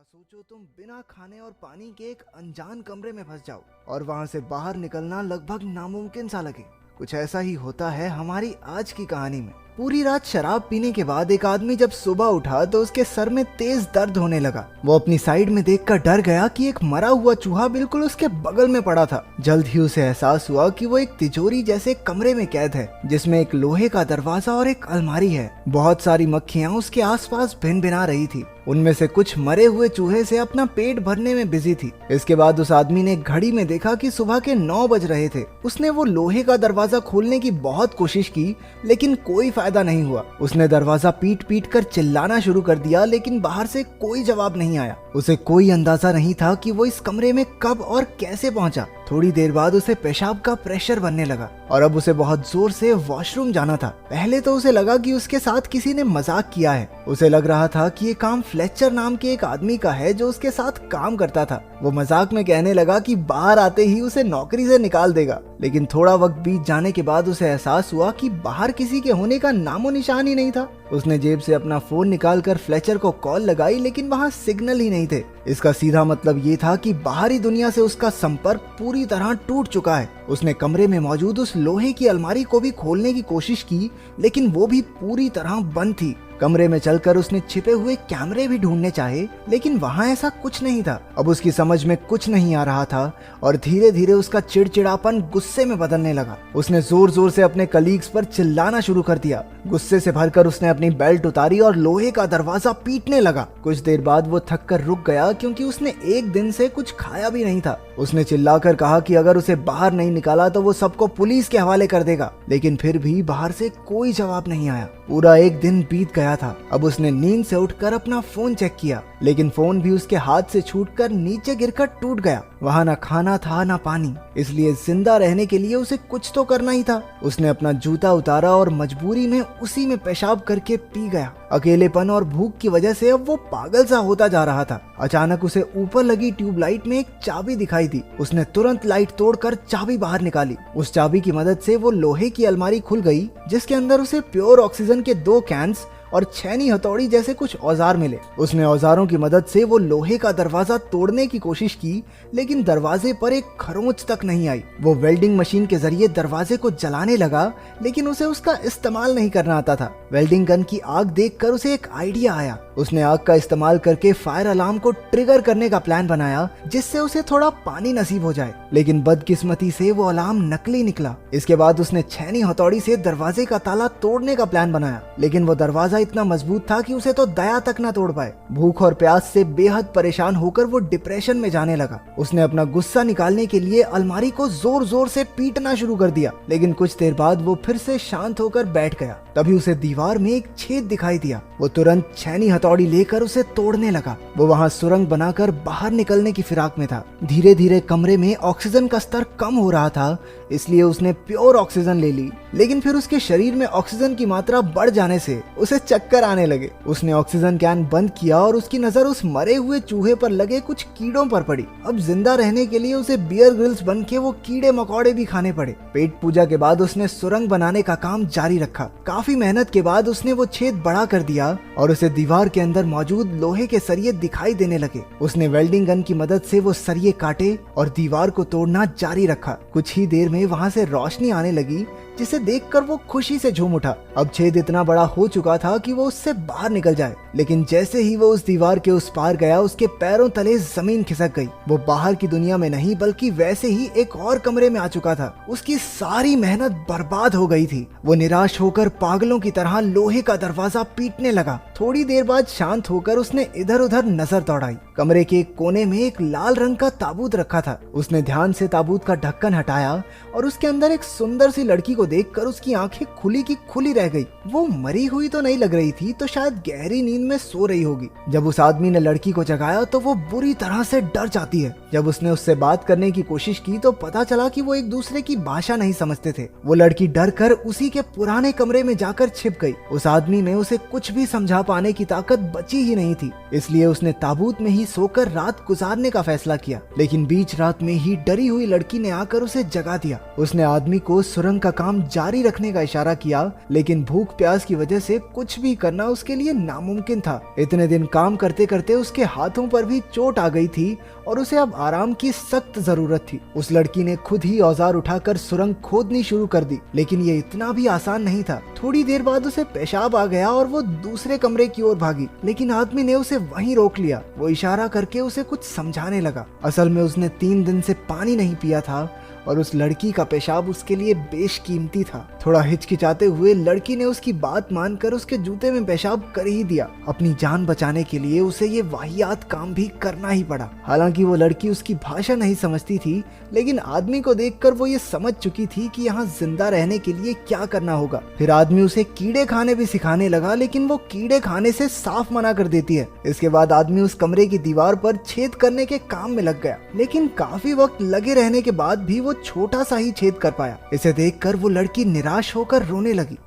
सोचो तुम बिना खाने और पानी के एक अनजान कमरे में फंस जाओ और वहां से बाहर निकलना लगभग नामुमकिन सा लगे। कुछ ऐसा ही होता है हमारी आज की कहानी में। पूरी रात शराब पीने के बाद एक आदमी जब सुबह उठा तो उसके सर में तेज दर्द होने लगा। वो अपनी साइड में देखकर डर गया कि एक मरा हुआ चूहा बिल्कुल उसके बगल में पड़ा था। जल्द ही उसे एहसास हुआ कि वो एक तिजोरी जैसे कमरे में कैद है जिसमें एक लोहे का दरवाजा और एक अलमारी है। बहुत सारी मक्खियां उसके आसपास भिनभिना रही थी। उनमें से कुछ मरे हुए चूहे से अपना पेट भरने में बिजी थी। इसके बाद उस आदमी ने घड़ी में देखा कि सुबह के 9 बज रहे थे। उसने वो लोहे का दरवाजा खोलने की बहुत कोशिश की लेकिन कोई फायदा नहीं हुआ। उसने दरवाजा पीट पीट कर चिल्लाना शुरू कर दिया लेकिन बाहर से कोई जवाब नहीं आया। उसे कोई अंदाजा नहीं था कि वो इस कमरे में कब और कैसे पहुंचा। थोड़ी देर बाद उसे पेशाब का प्रेशर बनने लगा और अब उसे बहुत जोर से वॉशरूम जाना था। पहले तो उसे लगा कि उसके साथ किसी ने मजाक किया है। उसे लग रहा था कि ये काम फ्लेचर नाम के एक आदमी का है जो उसके साथ काम करता था। वो मजाक में कहने लगा कि बाहर आते ही उसे नौकरी से निकाल देगा। लेकिन थोड़ा वक्त बीत जाने के बाद उसे एहसास हुआ कि बाहर किसी के होने का नामो निशान ही नहीं था। उसने जेब से अपना फोन निकालकर फ्लेचर को कॉल लगाई लेकिन वहां सिग्नल ही नहीं थे। इसका सीधा मतलब ये था कि बाहरी दुनिया से उसका संपर्क पूरी तरह टूट चुका है। उसने कमरे में मौजूद उस लोहे की अलमारी को भी खोलने की कोशिश की लेकिन वो भी पूरी तरह बंद थी। कमरे में चलकर उसने छिपे हुए कैमरे भी ढूंढने चाहे लेकिन वहां ऐसा कुछ नहीं था। अब उसकी समझ में कुछ नहीं आ रहा था और धीरे धीरे उसका चिड़चिड़ापन गुस्से में बदलने लगा। उसने जोर जोर से अपने कलीग्स पर चिल्लाना शुरू कर दिया। गुस्से से भरकर उसने अपनी बेल्ट उतारी और लोहे का दरवाजा पीटने लगा। कुछ देर बाद वो थक कर रुक गया क्योंकि उसने एक दिन से कुछ खाया भी नहीं था। उसने चिल्लाकर कहा कि अगर उसे बाहर नहीं निकाला तो वो सबको पुलिस के हवाले कर देगा। लेकिन फिर भी बाहर से कोई जवाब नहीं आया। पूरा एक दिन बीत गया था। अब उसने नींद से उठकर अपना फोन चेक किया लेकिन फोन भी उसके हाथ से छूटकर नीचे गिरकर टूट गया। वहां ना खाना था ना पानी, इसलिए जिंदा रहने के लिए उसे कुछ तो करना ही था। उसने अपना जूता उतारा और मजबूरी में उसी में पेशाब करके पी गया। अकेलेपन और भूख की वजह से अब वो पागल सा होता जा रहा था। अचानक उसे ऊपर लगी ट्यूबलाइट में एक चाबी दिखाई दी। उसने तुरंत लाइट तोड़कर चाबी बाहर निकाली। उस चाबी की मदद से वो लोहे की अलमारी खुल गई जिसके अंदर उसे प्योर ऑक्सीजन के 2 कैंस और छेनी हथौड़ी जैसे कुछ औजार मिले। उसने औजारों की मदद से वो लोहे का दरवाजा तोड़ने की कोशिश की लेकिन दरवाजे पर एक खरोंच तक नहीं आई। वो वेल्डिंग मशीन के जरिए दरवाजे को जलाने लगा लेकिन उसे उसका इस्तेमाल नहीं करना आता था। वेल्डिंग गन की आग देखकर उसे एक आइडिया आया। उसने आग का इस्तेमाल करके फायर अलार्म को ट्रिगर करने का प्लान बनाया जिससे उसे थोड़ा पानी नसीब हो जाए। लेकिन बदकिस्मती से वो अलार्म नकली निकला। इसके बाद उसने छेनी हथौड़ी से दरवाजे का ताला तोड़ने का प्लान बनाया लेकिन वो दरवाजा इतना मजबूत था कि उसे तो दया तक न तोड़ पाए। भूख और प्यास से बेहद परेशान होकर वो डिप्रेशन में जाने लगा। उसने अपना गुस्सा निकालने के लिए अलमारी को जोर जोर से पीटना शुरू कर दिया लेकिन कुछ देर बाद वो फिर से शांत होकर बैठ गया। तभी उसे दीवार में एक छेद दिखाई दिया। वो तुरंत छेनी हथौड़ी लेकर उसे तोड़ने लगा। वो वहां सुरंग बनाकर बाहर निकलने की फिराक में था। धीरे धीरे कमरे में ऑक्सीजन का स्तर कम हो रहा था इसलिए उसने प्योर ऑक्सीजन ले ली लेकिन फिर उसके शरीर में ऑक्सीजन की मात्रा बढ़ जाने से उसे चक्कर आने लगे। उसने ऑक्सीजन कैन बंद किया और उसकी नजर उस मरे हुए चूहे पर लगे कुछ कीड़ों पर पड़ी। अब जिंदा रहने के लिए उसे बियर ग्रिल्स बन के वो कीड़े मकोड़े भी खाने पड़े। पेट पूजा के बाद उसने सुरंग बनाने का काम जारी रखा। काफी मेहनत के बाद उसने वो छेद बड़ा कर दिया और उसे दीवार के अंदर मौजूद लोहे के सरिये दिखाई देने लगे। उसने वेल्डिंग गन की मदद से वो सरिये काटे और दीवार को तोड़ना जारी रखा। कुछ ही देर में वहां से रोशनी आने लगी जिसे देखकर वो खुशी से झूम उठा। अब छेद इतना बड़ा हो चुका था कि वो उससे बाहर निकल जाए लेकिन जैसे ही वो उस दीवार के उस पार गया उसके पैरों तले जमीन खिसक गई। वो बाहर की दुनिया में नहीं बल्कि वैसे ही एक और कमरे में आ चुका था। उसकी सारी मेहनत बर्बाद हो गई थी। वो निराश होकर पागलों की तरह लोहे का दरवाजा पीटने लगा। थोड़ी देर बाद शांत होकर उसने इधर उधर नजर दौड़ाई। कमरे के एक कोने में एक लाल रंग का ताबूत रखा था। उसने ध्यान से ताबूत का ढक्कन हटाया और उसके अंदर एक सुंदर सी लड़की को देखकर उसकी आंखें खुली की खुली रह गई। वो मरी हुई तो नहीं लग रही थी तो शायद गहरी नींद में सो रही होगी। जब उस आदमी ने लड़की को जगाया तो वो बुरी तरह से डर जाती है। जब उसने उससे बात करने की कोशिश की तो पता चला कि वो एक दूसरे की भाषा नहीं समझते थे। वो लड़की डर कर उसी के पुराने कमरे में जाकर छिप गई। उस आदमी में उसे कुछ भी समझा पाने की ताकत बची ही नहीं थी इसलिए उसने ताबूत में ही सोकर रात गुजारने का फैसला किया। लेकिन बीच रात में ही डरी हुई लड़की ने आकर उसे जगा दिया। उसने आदमी को सुरंग का काम काम जारी रखने का इशारा किया, लेकिन भूख प्यास की वजह से कुछ भी करना उसके लिए नामुमकिन था। इतने दिन काम करते करते उसके हाथों पर भी चोट आ गई थी और उसे अब आराम की सख्त जरूरत थी। उस लड़की ने खुद ही औजार उठाकर सुरंग खोदनी शुरू कर दी, लेकिन ये इतना भी आसान नहीं था। थोड़ी देर बाद उसे पेशाब आ गया और वो दूसरे कमरे की ओर भागी, लेकिन आदमी ने उसे वहीं रोक लिया। वो इशारा करके उसे कुछ समझाने लगा। असल में उसने 3 दिन से पानी नहीं पिया था और उस लड़की का पेशाब उसके लिए बेशकीमती था। थोड़ा हिचकिचाते हुए लड़की ने उसकी बात मानकर उसके जूते में पेशाब कर ही दिया। अपनी जान बचाने के लिए उसे ये वाहियात काम भी करना ही पड़ा। हालांकि वो लड़की उसकी भाषा नहीं समझती थी, लेकिन आदमी को देखकर वो ये समझ चुकी थी कि यहाँ जिंदा रहने के लिए क्या करना होगा। फिर आदमी उसे कीड़े खाने भी सिखाने लगा, लेकिन वो कीड़े खाने से साफ मना कर देती है। इसके बाद आदमी उस कमरे की दीवार पर छेद करने के काम में लग गया, लेकिन काफी वक्त लगे रहने के बाद भी वो छोटा सा ही छेद कर पाया। इसे देखकर वो लड़की निराश होकर रोने लगी।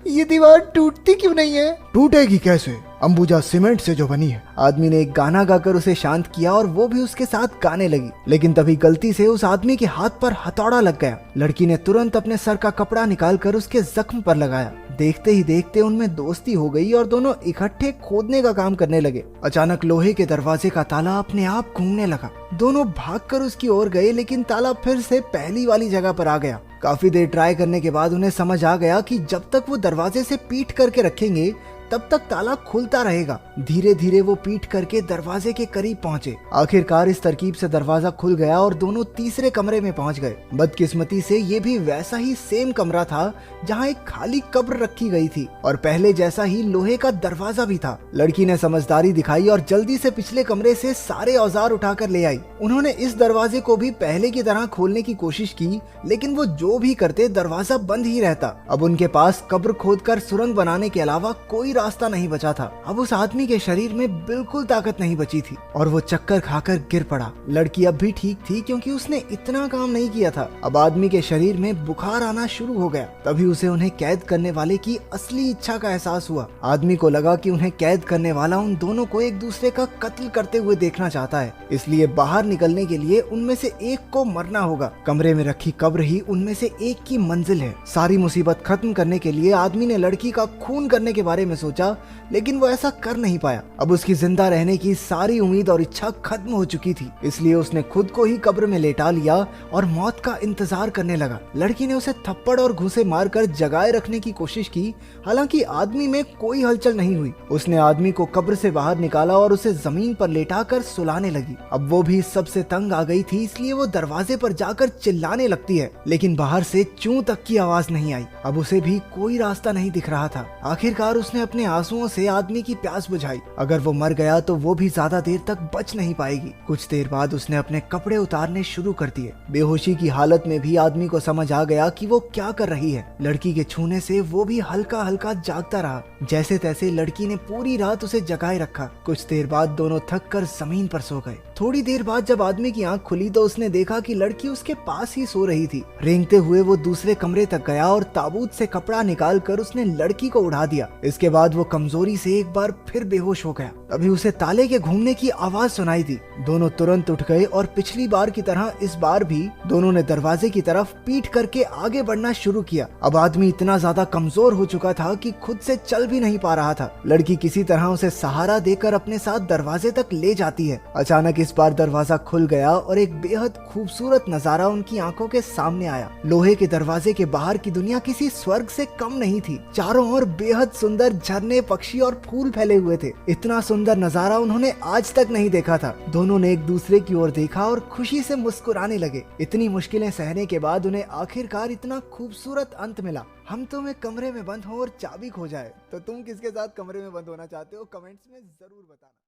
ये दीवार टूटती क्यों नहीं है? टूटेगी कैसे? अंबुजा सीमेंट से जो बनी है। आदमी ने एक गाना गाकर उसे शांत किया और वो भी उसके साथ गाने लगी, लेकिन तभी गलती से उस आदमी के हाथ पर हथौड़ा लग गया। लड़की ने तुरंत अपने सर का कपड़ा निकालकर उसके जख्म पर लगाया। देखते ही देखते उनमें दोस्ती हो गई और दोनों इकट्ठे खोदने का काम करने लगे। अचानक लोहे के दरवाजे का ताला अपने आप घूमने लगा। दोनों भागकर उसकी ओर गए, लेकिन ताला फिर से पहली वाली जगह पर आ गया। काफी देर ट्राई करने के बाद उन्हें समझ आ गया कि जब तक वो दरवाजे से पीठ करके रखेंगे तब तक ताला खुलता रहेगा। धीरे धीरे वो पीठ करके दरवाजे के करीब पहुंचे। आखिरकार इस तरकीब से दरवाजा खुल गया और दोनों तीसरे कमरे में पहुंच गए। बदकिस्मती से ये भी वैसा ही सेम कमरा था जहां एक खाली कब्र रखी गई थी और पहले जैसा ही लोहे का दरवाजा भी था। लड़की ने समझदारी दिखाई और जल्दी से पिछले कमरे से सारे औजार उठाकर ले आई। उन्होंने इस दरवाजे को भी पहले की तरह खोलने की कोशिश की, लेकिन वो जो भी करते दरवाजा बंद ही रहता। अब उनके पास कब्र खोदकर सुरंग बनाने के अलावा कोई रास्ता नहीं बचा था। अब उस आदमी के शरीर में बिल्कुल ताकत नहीं बची थी और वो चक्कर खाकर गिर पड़ा। लड़की अब भी ठीक थी क्योंकि उसने इतना काम नहीं किया था। अब आदमी के शरीर में बुखार आना शुरू हो गया। तभी उसे उन्हें कैद करने वाले की असली इच्छा का एहसास हुआ। आदमी को लगा कि उन्हें कैद करने वाला उन दोनों को एक दूसरे का कत्ल करते हुए देखना चाहता है, इसलिए बाहर निकलने के लिए उनमें से एक को मरना होगा। कमरे में रखी कब्र ही उनमें से एक की मंजिल है। सारी मुसीबत खत्म करने के लिए आदमी ने लड़की का खून करने के बारे में सोचा, लेकिन वो ऐसा कर नहीं पाया। अब उसकी जिंदा रहने की सारी उम्मीद और इच्छा खत्म हो चुकी थी, इसलिए उसने खुद को ही कब्र में लेटा लिया और मौत का इंतजार करने लगा। लड़की ने उसे थप्पड़ और घूंसे मारकर जगाए रखने की कोशिश की, हालांकि आदमी में कोई हलचल नहीं हुई। उसने आदमी को कब्र से बाहर निकाला और उसे जमीन पर लेटाकर सुलाने लगी। अब वो भी सबसे तंग आ गई थी, इसलिए वो दरवाजे पर जाकर चिल्लाने लगती है, लेकिन बाहर से चूं तक की आवाज नहीं आई। अब उसे भी कोई रास्ता नहीं दिख रहा था। आखिरकार उसने अपने आंसुओं से आदमी की प्यास बुझाई। अगर वो मर गया तो वो भी ज्यादा देर तक बच नहीं पाएगी। कुछ देर बाद उसने अपने कपड़े उतारने शुरू कर दिए। बेहोशी की हालत में भी आदमी को समझ आ गया कि वो क्या कर रही है। लड़की के छूने से वो भी हल्का हल्का जागता रहा। जैसे तैसे लड़की ने पूरी रात उसे जगाए रखा। कुछ देर बाद दोनों थक कर जमीन पर सो गए। थोड़ी देर बाद जब आदमी की आंख खुली तो उसने देखा कि लड़की उसके पास ही सो रही थी। रेंगते हुए वो दूसरे कमरे तक गया और ताबूत से कपड़ा निकाल कर उसने लड़की को उड़ा दिया। इसके बाद वो कमजोरी से एक बार फिर बेहोश हो गया। तभी उसे ताले के घूमने की आवाज सुनाई दी। दोनों तुरंत उठ गए और पिछली बार की तरह इस बार भी दोनों ने दरवाजे की तरफ पीठ करके आगे बढ़ना शुरू किया। अब आदमी इतना ज्यादा कमजोर हो चुका था कि खुद से चल भी नहीं पा रहा था। लड़की किसी तरह उसे सहारा देकर अपने साथ दरवाजे तक ले जाती है। अचानक इस बार दरवाजा खुल गया और एक बेहद खूबसूरत नजारा उनकी आंखों के सामने आया। लोहे के दरवाजे के बाहर की दुनिया किसी स्वर्ग से कम नहीं थी। चारों ओर बेहद सुंदर झरने, पक्षी और फूल फैले हुए थे। इतना सुंदर नजारा उन्होंने आज तक नहीं देखा था। दोनों ने एक दूसरे की ओर देखा और खुशी से मुस्कुराने लगे। इतनी मुश्किलें सहने के बाद उन्हें आखिरकार इतना खूबसूरत अंत मिला। हम तुम्हें कमरे में बंद हो और चाबी खो जाए तो तुम किसके साथ कमरे में बंद होना चाहते हो? कमेंट्स में जरूर बताना।